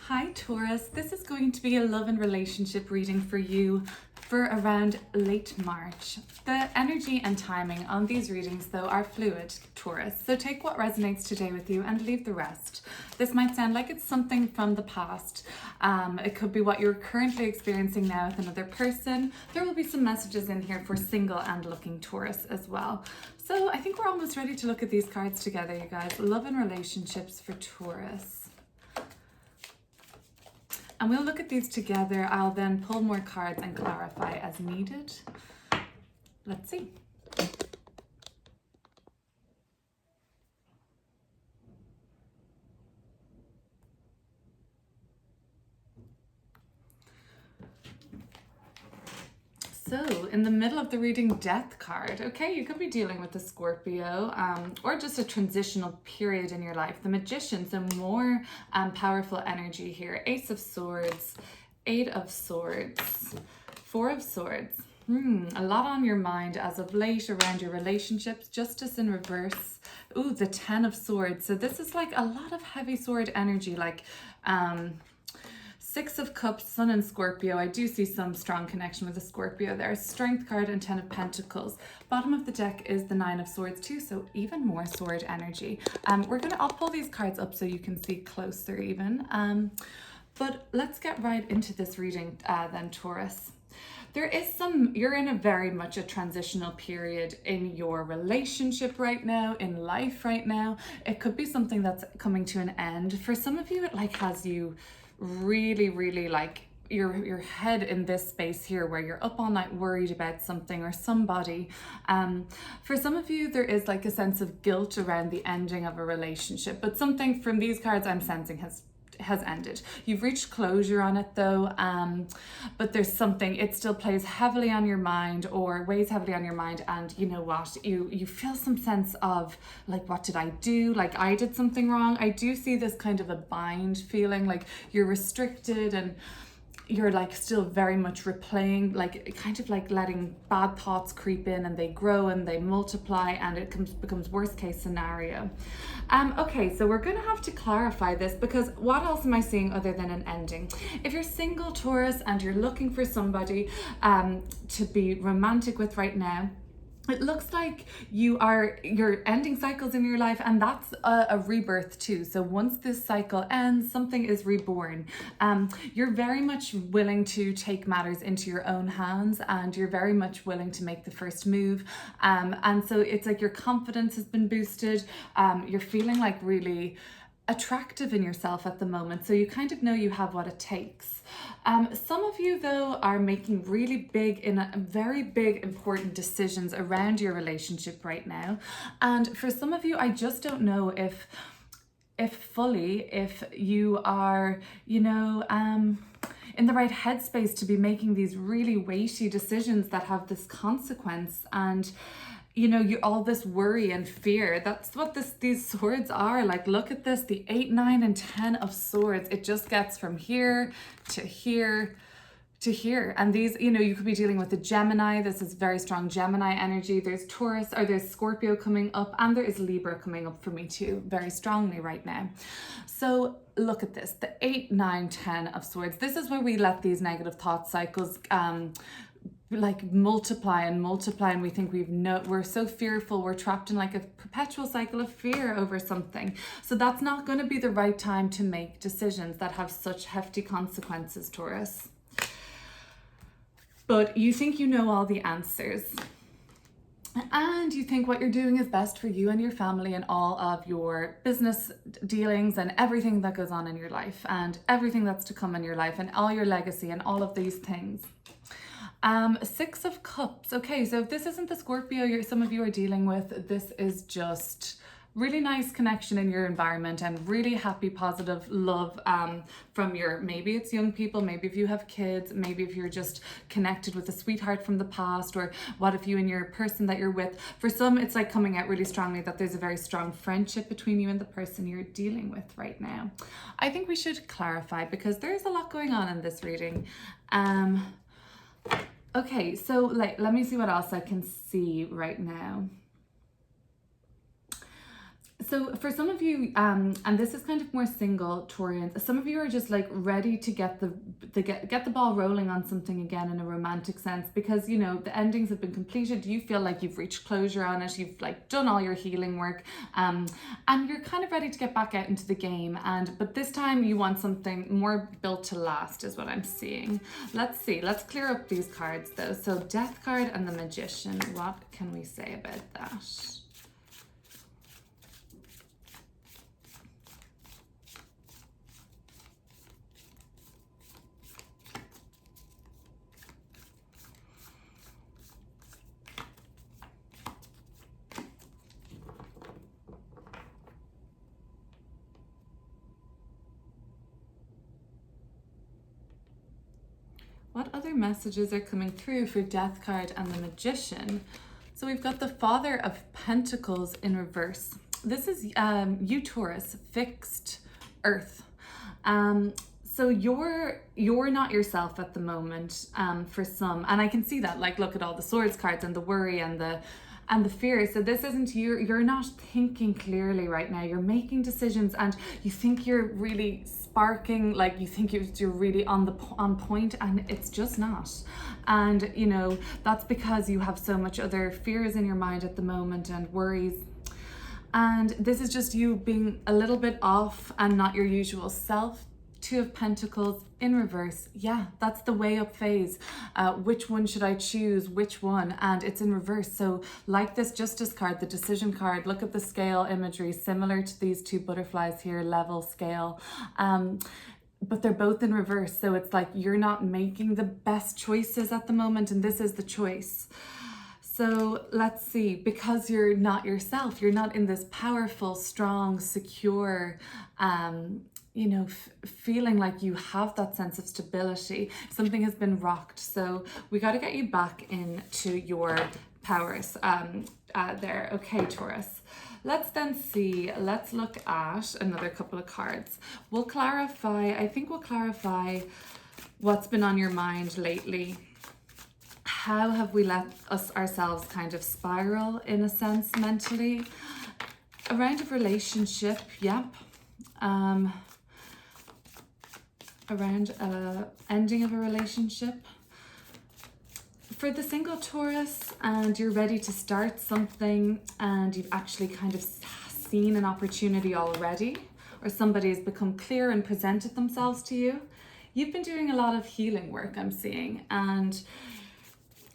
Hi Taurus, this is going to be a love and relationship reading for you for around late March. The energy and timing on these readings though are fluid, Taurus, so take what resonates today with you and leave the rest. This might sound like it's something from the past. It could be what you're currently experiencing now with another person. There will be some messages in here for single and looking Taurus as well. So I think we're almost ready to look at these cards together, you guys. Love and relationships for Taurus. And we'll look at these together. I'll then pull more cards and clarify as needed. Let's see. So in the middle of the reading, Death card. Okay, you could be dealing with a Scorpio or just a transitional period in your life. The Magician, so more powerful energy here. Ace of Swords, Eight of Swords, Four of Swords. A lot on your mind as of late around your relationships. Justice in reverse. Ooh, the Ten of Swords. So this is like a lot of heavy sword energy, like Six of Cups, Sun and Scorpio. I do see some strong connection with the Scorpio there. Strength card and Ten of Pentacles. Bottom of the deck is the Nine of Swords too, so even more sword energy. I'll pull these cards up so you can see closer even. But let's get right into this reading then, Taurus. You're in a very much a transitional period in your relationship right now, in life right now. It could be something that's coming to an end. For some of you, it like has you really like your head in this space here where you're up all night worried about something or somebody. For some of you, there is like a sense of guilt around the ending of a relationship, but something from these cards I'm sensing has ended. You've reached closure on it though, but there's something, it still plays heavily on your mind or weighs heavily on your mind, and you know what, you feel some sense of like, what did I do? Like I did something wrong. I do see this kind of a bind feeling, like you're restricted and you're like still very much replaying, like kind of like letting bad thoughts creep in and they grow and they multiply and it becomes worst case scenario. Okay, so we're gonna have to clarify this because what else am I seeing other than an ending? If you're single, Taurus, and you're looking for somebody to be romantic with right now, it looks like you're ending cycles in your life, and that's a rebirth too. So once this cycle ends, something is reborn. You're very much willing to take matters into your own hands, and you're very much willing to make the first move. And so it's like your confidence has been boosted. You're feeling like really attractive in yourself at the moment, so you kind of know you have what it takes. Some of you though are making really very big important decisions around your relationship right now, and for some of you I just don't know if you are in the right headspace to be making these really weighty decisions that have this consequence. And you all this worry and fear, that's what these swords are. Like, look at this, the 8, 9, and 10 of swords. It just gets from here to here to here. And these, you could be dealing with a Gemini. This is very strong Gemini energy. There's Taurus, or there's Scorpio coming up, and there is Libra coming up for me too, very strongly right now. So look at this, the 8, 9, 10 of swords. This is where we let these negative thought cycles like multiply and we think we're so fearful, we're trapped in like a perpetual cycle of fear over something. So that's not going to be the right time to make decisions that have such hefty consequences, Taurus. But you think you know all the answers, and you think what you're doing is best for you and your family and all of your business dealings and everything that goes on in your life and everything that's to come in your life and all your legacy and all of these things. Six of Cups. Okay, so if this isn't the Scorpio some of you are dealing with, this is just really nice connection in your environment and really happy, positive love from maybe it's young people, maybe if you have kids, maybe if you're just connected with a sweetheart from the past, or what if you and your person that you're with. For some, it's like coming out really strongly that there's a very strong friendship between you and the person you're dealing with right now. I think we should clarify because there's a lot going on in this reading. Okay, so let me see what else I can see right now. So for some of you, and this is kind of more single Taurians, some of you are just like ready to get the ball rolling on something again in a romantic sense, because you know the endings have been completed. You feel like you've reached closure on it. You've like done all your healing work, and you're kind of ready to get back out into the game. But this time you want something more built to last, is what I'm seeing. Let's see. Let's clear up these cards though. So Death card and the Magician. What can we say about that? What other messages are coming through for Death card and the Magician? So we've got the Father of Pentacles in reverse. This is you Taurus, fixed earth. So you're not yourself at the moment, for some, and I can see that. Like, look at all the Swords cards and the worry and the fear. So this isn't you. You're not thinking clearly right now. You're making decisions, and you think you're really sparking. Like you think you're really on point, and it's just not. And you know that's because you have so much other fears in your mind at the moment and worries. And this is just you being a little bit off and not your usual self. Two of Pentacles in reverse. Yeah, that's the way up phase. Which one should I choose? Which one? And it's in reverse. So like this Justice card, the Decision card, look at the scale imagery, similar to these two butterflies here, level scale. But they're both in reverse. So it's like you're not making the best choices at the moment, and this is the choice. So let's see, because you're not yourself, you're not in this powerful, strong, secure, you know, feeling like you have that sense of stability. Something has been rocked. So we got to get you back into your powers there. Okay, Taurus. Let's then see, let's look at another couple of cards. We'll clarify, I think we'll clarify what's been on your mind lately. How have we let ourselves kind of spiral in a sense mentally? Around a relationship, yep. Around ending of a relationship. For the single Taurus, and you're ready to start something, and you've actually kind of seen an opportunity already, or somebody has become clear and presented themselves to you. You've been doing a lot of healing work, I'm seeing, and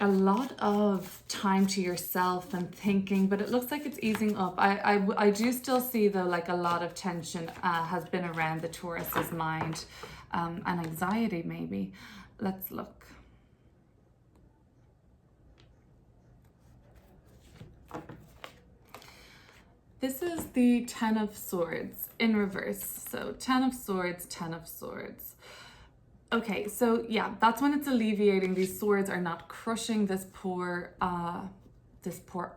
a lot of time to yourself and thinking, but it looks like it's easing up. I do still see though, like a lot of tension has been around the Taurus's mind, and anxiety maybe. Let's look. This is the Ten of Swords in reverse. So Ten of Swords, Ten of Swords. Okay, so yeah, that's when it's alleviating. These swords are not crushing this poor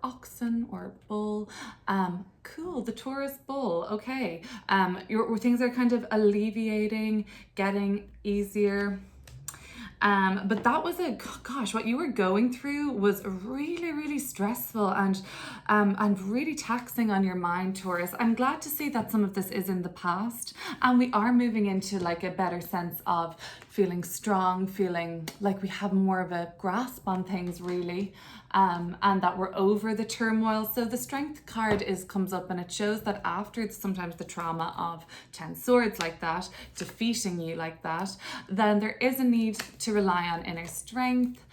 oxen or bull. Cool, the Taurus bull. Okay, your things are kind of alleviating, getting easier. But that was gosh, what you were going through was really, really stressful and really taxing on your mind, Taurus. I'm glad to see that some of this is in the past, and we are moving into like a better sense of feeling strong, feeling like we have more of a grasp on things really, and that we're over the turmoil. So the Strength card comes up, and it shows that after sometimes the trauma of 10 swords like that, defeating you like that, then there is a need to rely on inner strength.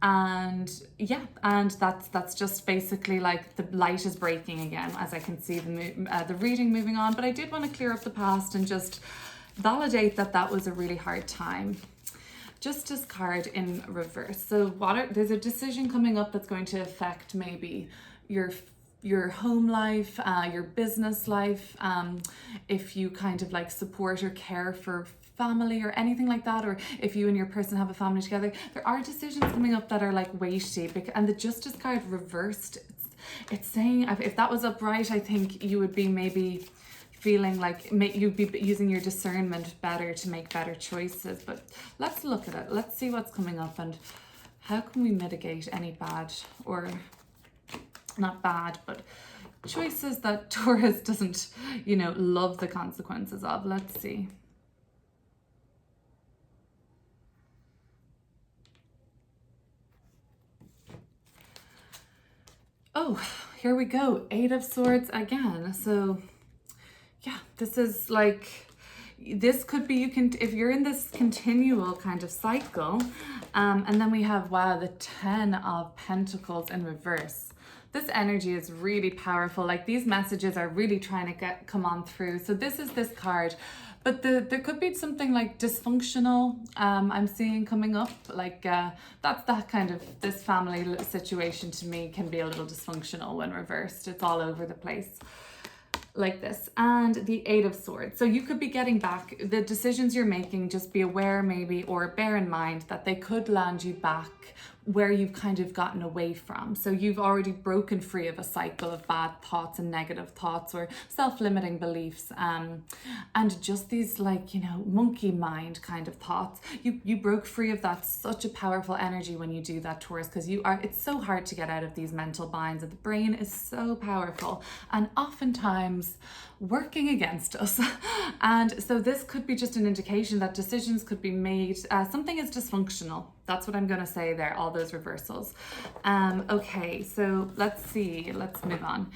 And yeah, and that's just basically like the light is breaking again, as I can see the reading moving on. But I did want to clear up the past and just validate that was a really hard time. Justice card in reverse. So there's a decision coming up that's going to affect maybe your home life, your business life, if you kind of like support or care for family or anything like that, or if you and your person have a family together. There are decisions coming up that are like weighty, and the Justice card reversed, it's saying if that was upright, I think you would be maybe feeling like you'd be using your discernment better to make better choices. But let's look at it. Let's see what's coming up and how can we mitigate any bad, or not bad, but choices that Taurus doesn't, you know, love the consequences of. Let's see. Oh, here we go. 8 of Swords again. So yeah, this is like, this could be, you can, if you're in this continual kind of cycle, and then we have, wow, the 10 of Pentacles in reverse. This energy is really powerful. Like, these messages are really trying to come on through. So this is this card, but there could be something like dysfunctional, I'm seeing coming up. Like, that's that kind of, this family situation to me can be a little dysfunctional when reversed. It's all over the place. Like this, and the 8 of Swords. So you could be getting back the decisions you're making. Just be aware, maybe, or bear in mind that they could land you back where you've kind of gotten away from. So you've already broken free of a cycle of bad thoughts and negative thoughts or self-limiting beliefs, and just these, like, you know, monkey mind kind of thoughts. You broke free of that. Such a powerful energy when you do that, Taurus, because it's so hard to get out of these mental binds, and the brain is so powerful and oftentimes working against us. And so this could be just an indication that decisions could be made. Something is dysfunctional. That's what I'm going to say there, all those reversals. Okay, so let's see, let's move on.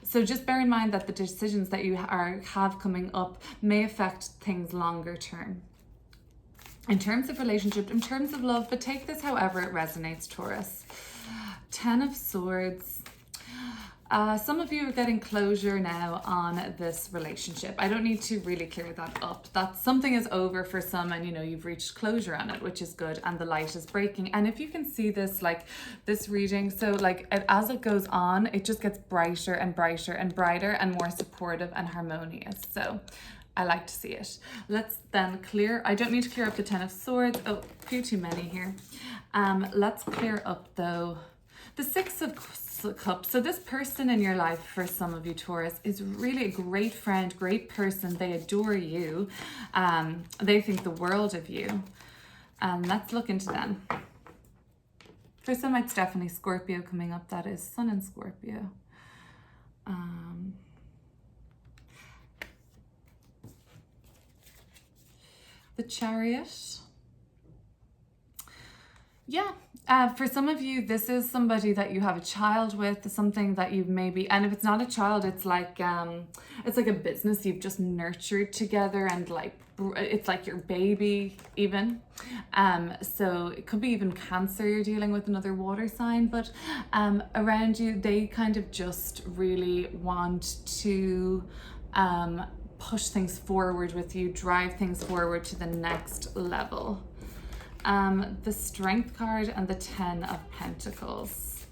So just bear in mind that the decisions that you have coming up may affect things longer term. In terms of relationship, in terms of love, but take this however it resonates, Taurus. 10 of Swords. Some of you are getting closure now on this relationship. I don't need to really clear that up. That something is over for some, and you know, you've reached closure on it, which is good, and the light is breaking. And if you can see this, like this reading, so like as it goes on, it just gets brighter and brighter and brighter and more supportive and harmonious. So I like to see it. Let's then clear. I don't need to clear up the 10 of Swords. Oh, a few too many here. Let's clear up though the 6 of Cups. So this person in your life, for some of you, Taurus, is really a great friend, great person. They adore you. They think the world of you. Let's look into them. For some, it's definitely Scorpio coming up. That is Sun in Scorpio. The Chariot. Yeah. For some of you, this is somebody that you have a child with, something that you've maybe, and if it's not a child, it's like a business you've just nurtured together, and like it's like your baby even. So it could be even Cancer you're dealing with, another water sign, but around you, they kind of just really want to push things forward with you, drive things forward to the next level. The Strength card and the 10 of Pentacles.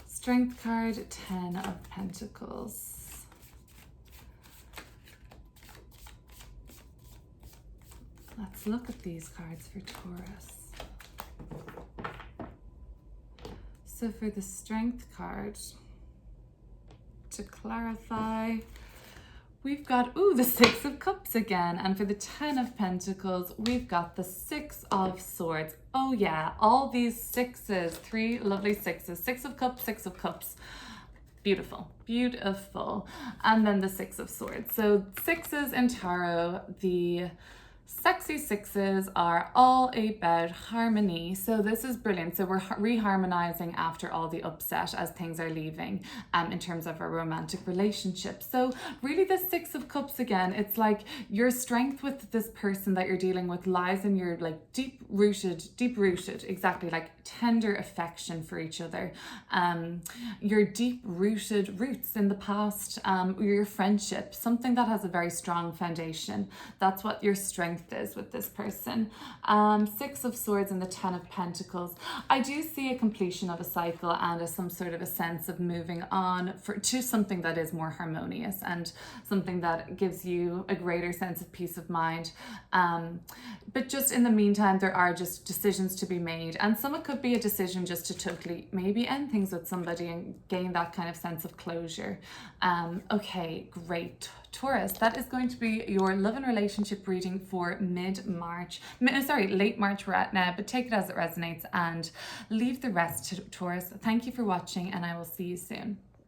Strength card, 10 of Pentacles. Let's look at these cards for Taurus. So for the Strength card, to clarify, we've got, the 6 of Cups again. And for the 10 of Pentacles, we've got the 6 of Swords. Oh yeah, all these sixes, 3 lovely sixes. 6 of Cups, 6 of Cups. Beautiful, beautiful. And then the 6 of Swords. So sixes in tarot, the sexy sixes are all about harmony. So this is brilliant. So we're reharmonizing after all the upset as things are leaving, in terms of a romantic relationship. So really the 6 of Cups again, it's like your strength with this person that you're dealing with lies in your like deep rooted, exactly, like tender affection for each other. Your deep rooted roots in the past, your friendship, something that has a very strong foundation. That's what your strength is with this person. 6 of Swords and the 10 of Pentacles. I do see a completion of a cycle and some sort of a sense of moving on to something that is more harmonious and something that gives you a greater sense of peace of mind. But just in the meantime, there are just decisions to be made, and some it could be a decision just to totally maybe end things with somebody and gain that kind of sense of closure. Okay, great. Taurus, that is going to be your love and relationship reading for late March right now, but take it as it resonates and leave the rest to Taurus. Thank you for watching, and I will see you soon.